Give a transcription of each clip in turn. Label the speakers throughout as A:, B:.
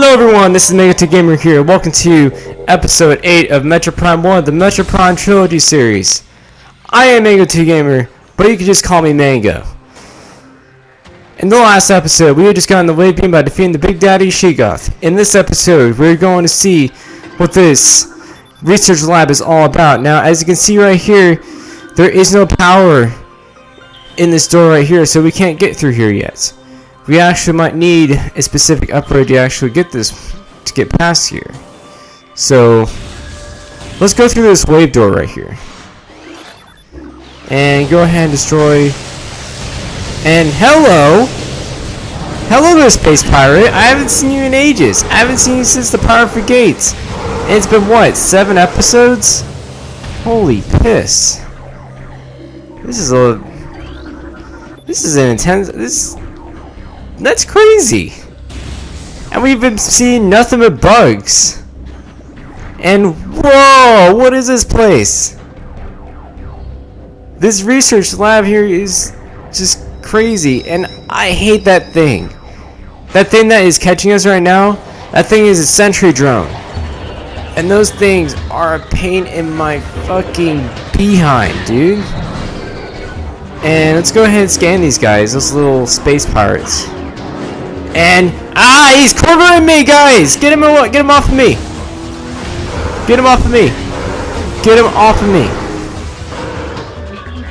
A: Hello everyone, this is Metroid Gamer here. Welcome to episode 8 of Metroid Prime 1, the Metroid Prime Trilogy series. I am Metroid Gamer, but you can just call me Mango. In the last episode, we had just gotten the wave beam by defeating the Big Daddy Sheegoth. In this episode, we're going to see what this research lab is all about. Now, as you can see right here, there is no power in this door right here, so we can't get through here yet. We actually might need a specific upgrade to actually get this, to get past here. So, let's go through this wave door right here. And go ahead and destroy. And hello! Hello there, Space Pirate! I haven't seen you in ages! I haven't seen you since the Powerful Gates! And it's been what, 7 episodes? Holy piss. This is an intense, that's crazy. And we've been seeing nothing but bugs. And whoa, what is this place? This research lab here is just crazy, and I hate that thing. That thing that is catching us right now, that thing is a sentry drone. And those things are a pain in my fucking behind, dude. And let's go ahead and scan these guys, those little space pirates. And he's cornering me, guys! Get him off of me! Get him off of me! Get him off of me!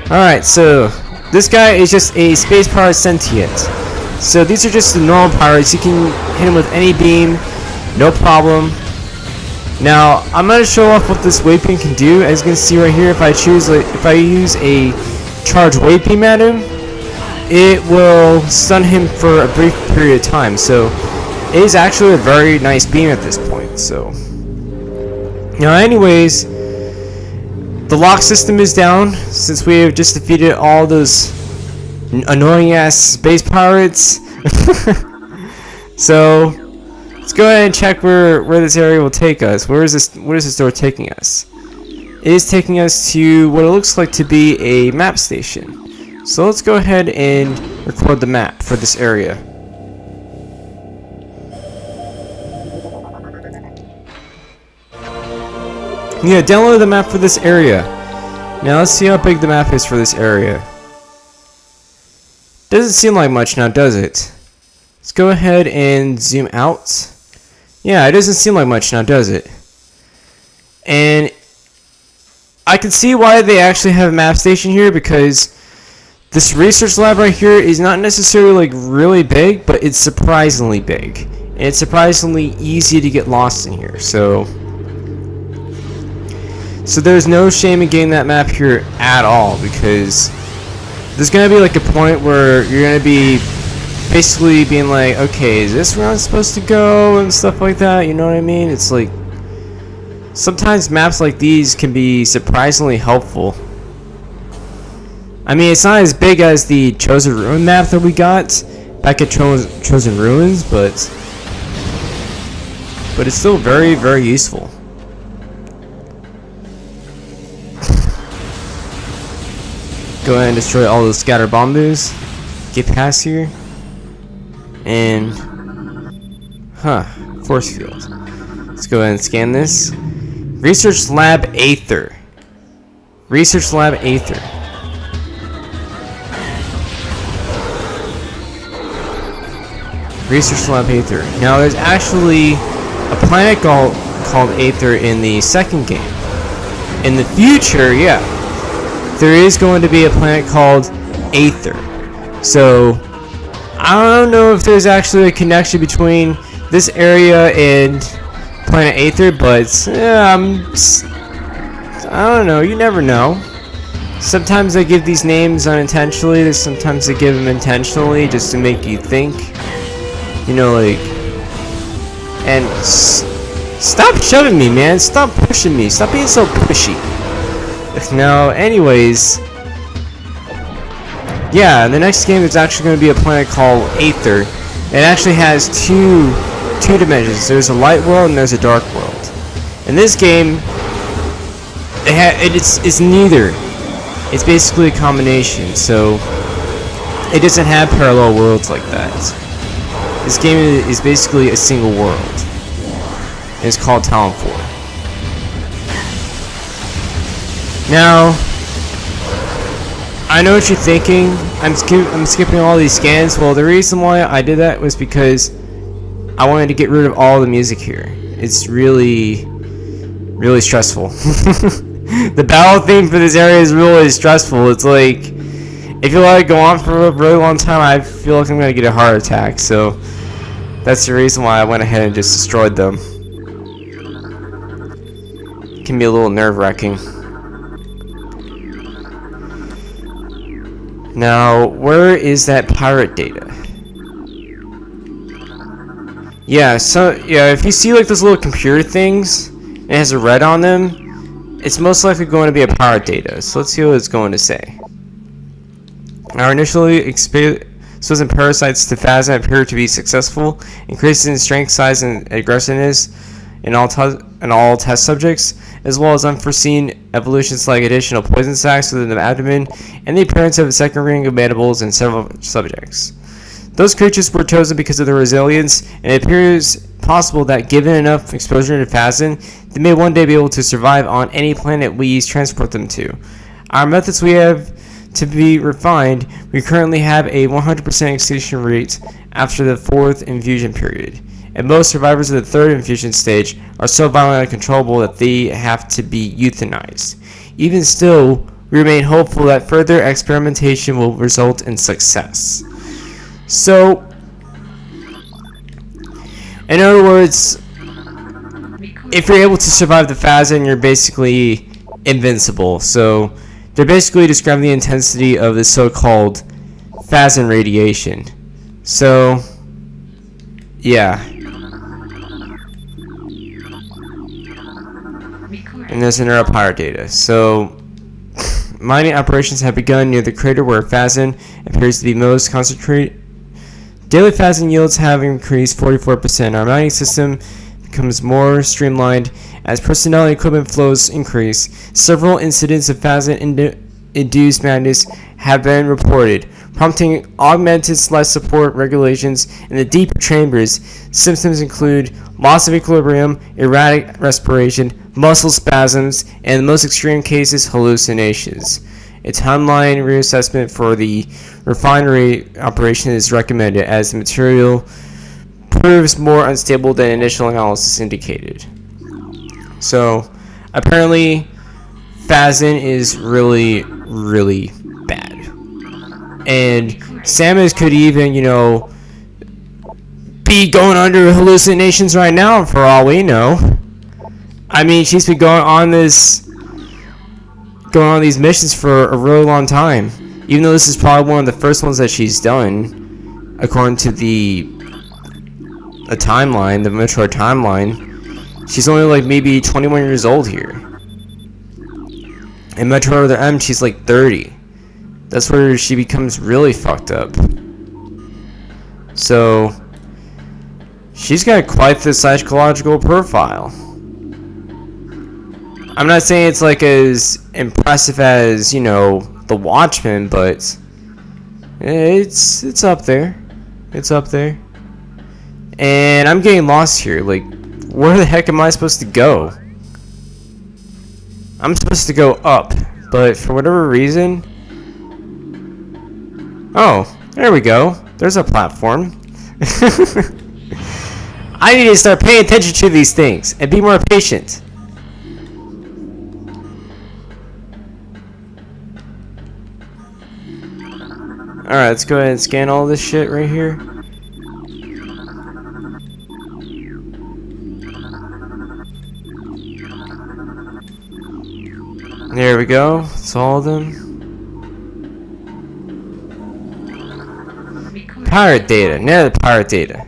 A: Alright, so this guy is just a space pirate sentient. So these are just the normal pirates. You can hit him with any beam, no problem. Now I'm gonna show off what this wave beam can do. As you can see right here, if I use a charge wave beam at him, it will stun him for a brief period of time. So it is actually a very nice beam at this point. So now, anyways, the lock system is down since we have just defeated all those annoying ass space pirates. So let's go ahead and check where this area will take us. Where is this door taking us? It is taking us to what it looks like to be a map station. So let's go ahead and record the map for this area. Yeah, download the map for this area. Now let's see how big the map is for this area. Doesn't seem like much now, does it? Let's go ahead and zoom out. Yeah, it doesn't seem like much now, does it? And I can see why they actually have a map station here, because this research lab right here is not necessarily like really big, but it's surprisingly big. And it's surprisingly easy to get lost in here. So there's no shame in getting that map here at all, because there's going to be like a point where you're going to be basically being like, okay, is this where I'm supposed to go and stuff like that, you know what I mean? It's like, sometimes maps like these can be surprisingly helpful. I mean, it's not as big as the Chosen Ruin map that we got back at Chosen Ruins, but it's still very, very useful. Go ahead and destroy all those scatter bombos. Get past here. And force field. Let's go ahead and scan this. Research Lab Aether. Research Lab Aether. Research Lab Aether. Now there's actually a planet called Aether in the second game. In the future, yeah, there is going to be a planet called Aether. So I don't know if there's actually a connection between this area and Planet Aether, but I don't know, you never know. Sometimes they give these names unintentionally, sometimes they give them intentionally just to make you think, you know, like. And stop shoving me, man, stop pushing me, stop being so pushy. Now, anyways, yeah, the next game is actually going to be a planet called Aether. It actually has two dimensions. There's a light world and there's a dark world. In this game, it's neither. It's basically a combination. So it doesn't have parallel worlds like that. This game is basically a single world. It's called Talon 4. Now, I know what you're thinking. I'm skipping all these scans. Well, the reason why I did that was because I wanted to get rid of all the music here. It's really stressful. The battle theme for this area is really stressful. It's like, if you let it go on for a really long time, I feel like I'm going to get a heart attack. So, that's the reason why I went ahead and just destroyed them. It can be a little nerve-wracking. Now, where is that pirate data? Yeah, so, yeah, if you see like those little computer things, and it has a red on them, it's most likely going to be a pirate data. So let's see what it's going to say. Our initially exposing parasites to Phazon appear to be successful, increasing in strength, size, and aggressiveness in all test subjects, as well as unforeseen evolutions like additional poison sacs within the abdomen and the appearance of a second ring of mandibles in several subjects. Those creatures were chosen because of their resilience, and it appears possible that given enough exposure to Phazon, they may one day be able to survive on any planet we transport them to. Our methods we have to be refined. We currently have a 100% extinction rate after the 4th infusion period, and most survivors of the 3rd infusion stage are so violent and uncontrollable that they have to be euthanized. Even still, we remain hopeful that further experimentation will result in success. So, in other words, if you're able to survive the Phazon, you're basically invincible. So, they're basically describing the intensity of the so-called Phazon radiation. So, yeah. And there's an pirate data. So, mining operations have begun near the crater where Phazon appears to be most concentrated. Daily Phazon yields have increased 44%. Our mining system becomes more streamlined as personnel and equipment flows increase. Several incidents of Phazon-induced madness have been reported, prompting augmented life support regulations in the deeper chambers. Symptoms include loss of equilibrium, erratic respiration, muscle spasms, and in the most extreme cases, hallucinations. A timeline reassessment for the refinery operation is recommended as the material proves more unstable than initial analysis indicated. So, apparently, Phazon is really bad. And Samus could even, be going under hallucinations right now for all we know. I mean, she's been going on these missions for a really long time. Even though this is probably one of the first ones that she's done, according to the timeline, the Metroid timeline. She's only like maybe 21 years old here. In Metroid Other M, she's like 30. That's where she becomes really fucked up. So, she's got quite the psychological profile. I'm not saying it's like as impressive as, The Watchmen, but it's up there. It's up there. And I'm getting lost here. Like, where the heck am I supposed to go? I'm supposed to go up, but for whatever reason... Oh, there we go. There's a platform. I need to start paying attention to these things and be more patient. Alright, let's go ahead and scan all this shit right here. There we go. That's all of them. Pirate data. Now the pirate data.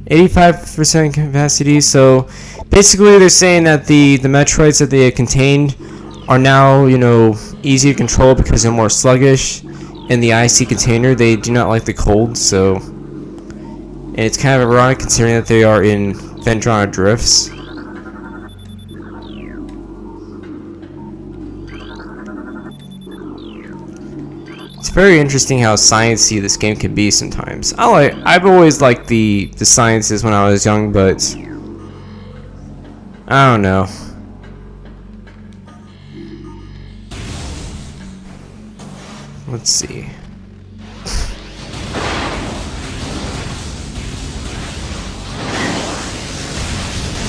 A: 85% capacity. So basically, they're saying that the Metroids that they contained are now, easy to control because they're more sluggish in the icy container. They do not like the cold, so... And it's kind of ironic considering that they are in Phendrana Drifts. It's very interesting how sciencey this game can be sometimes. I've always liked the sciences when I was young, but I don't know. Let's see.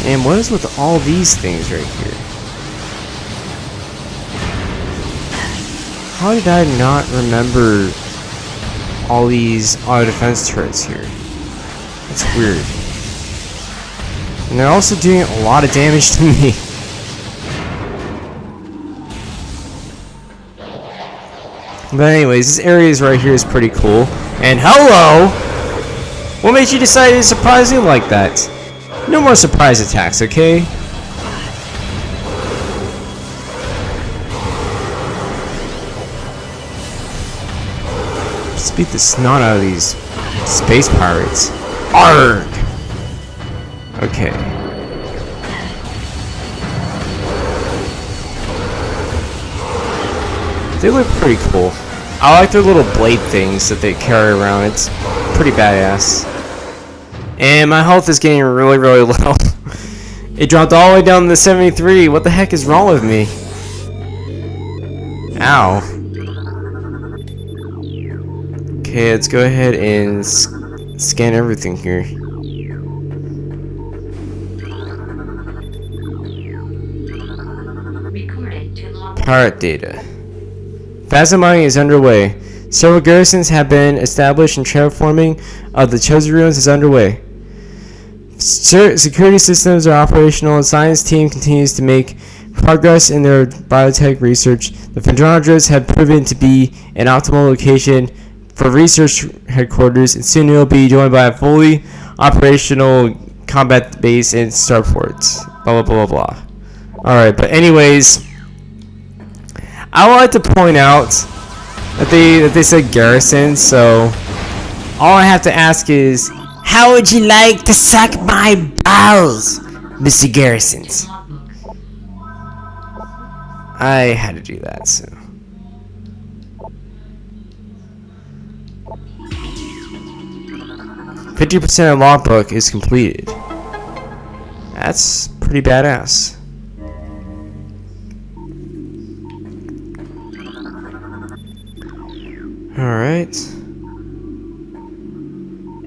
A: And what is with all these things right here? How did I not remember all these auto defense turrets here? That's weird. And they're also doing a lot of damage to me. But anyways, this area right here is pretty cool. And hello! What made you decide to surprise me like that? No more surprise attacks, okay? Let's beat the snot out of these space pirates. Arrgh! Okay. They look pretty cool. I like their little blade things that they carry around. It's pretty badass. And my health is getting really, really low. It dropped all the way down to 73. What the heck is wrong with me? Ow. Okay, let's go ahead and scan everything here. Pirate data. Phasma mining is underway. Several garrisons have been established and terraforming of the chosen ruins is underway. Security systems are operational and science team continues to make progress in their biotech research. The Phendranas have proven to be an optimal location for research headquarters, and soon it will be joined by a fully operational combat base and starports. Blah blah blah blah blah. Alright, but anyways, I would like to point out that they said garrison, so all I have to ask is, how would you like to suck my balls, Mr. Garrisons? I had to do that, so. "50% of logbook is completed." That's pretty badass. Alright.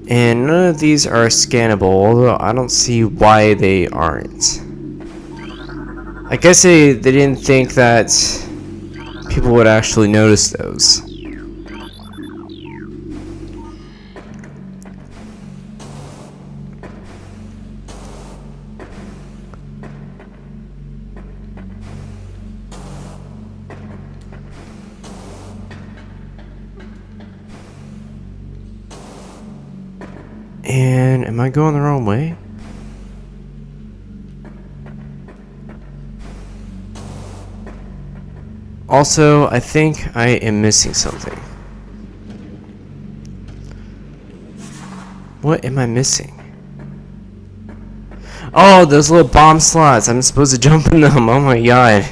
A: And none of these are scannable, although I don't see why they aren't. I guess they didn't think that people would actually notice those. And am I going the wrong way? Also, I think I am missing something. What am I missing? Oh, those little bomb slots. I'm supposed to jump in them. Oh my god.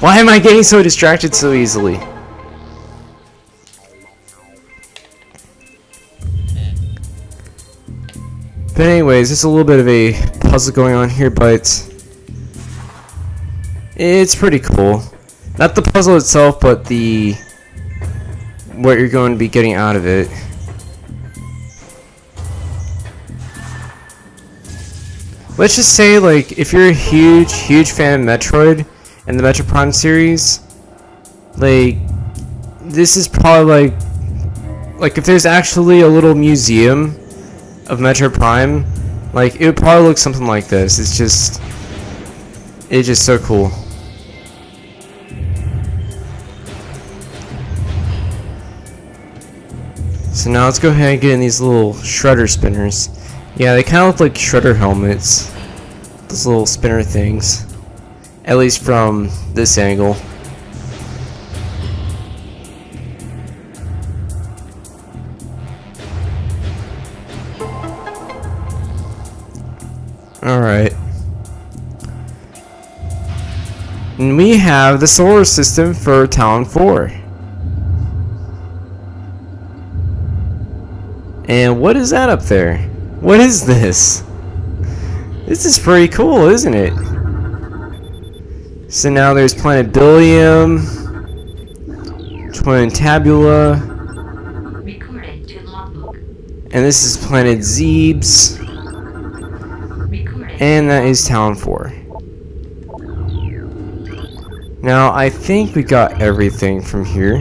A: Why am I getting so distracted so easily? But anyways, there's a little bit of a puzzle going on here, but it's pretty cool. Not the puzzle itself, but what you're going to be getting out of it. Let's just say, like, if you're a huge fan of Metroid and the Metroid Prime series, like, this is probably like if there's actually a little museum of Metroid Prime, like, it would probably look something like this. It's just so cool. So now let's go ahead and get in these little shredder spinners. Yeah, they kind of look like shredder helmets. Those little spinner things. At least from this angle. Alright. And we have the solar system for Talon 4. And what is that up there? What is this? This is pretty cool, isn't it? So now there's Planet Billium, Twin Tabula, and this is Planet Zebes, and that is Town 4. Now I think we got everything from here,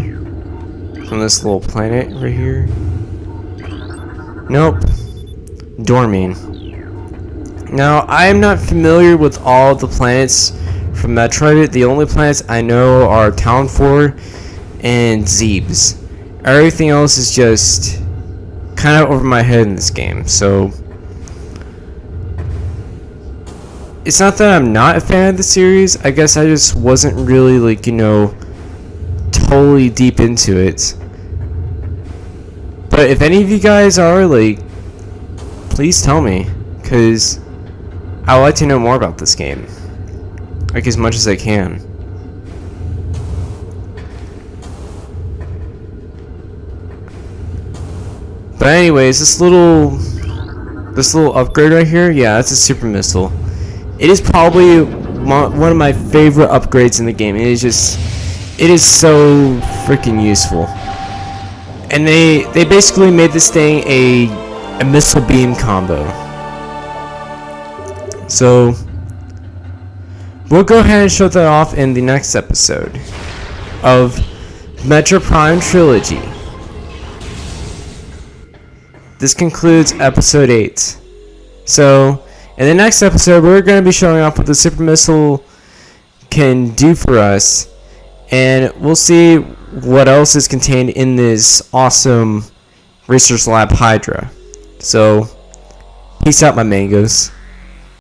A: from this little planet right here. Nope. Dormine. Now I am not familiar with all the planets from Metroid. The only planets I know are Town 4 and Zebes. Everything else is just kind of over my head in this game, so it's not that I'm not a fan of the series. I guess I just wasn't really, like, you know, totally deep into it. But if any of you guys are, like, please tell me, because I would like to know more about this game, like, as much as I can. But anyways, this little upgrade right here, yeah, that's a super missile. It is probably one of my favorite upgrades in the game. It is so freaking useful. And they basically made this thing a missile beam combo. So we'll go ahead and show that off in the next episode of Metroid Prime Trilogy. This concludes episode 8. So in the next episode, we're going to be showing off what the super missile can do for us, and we'll see what else is contained in this awesome Research Lab Hydra. So, peace out, my mangoes.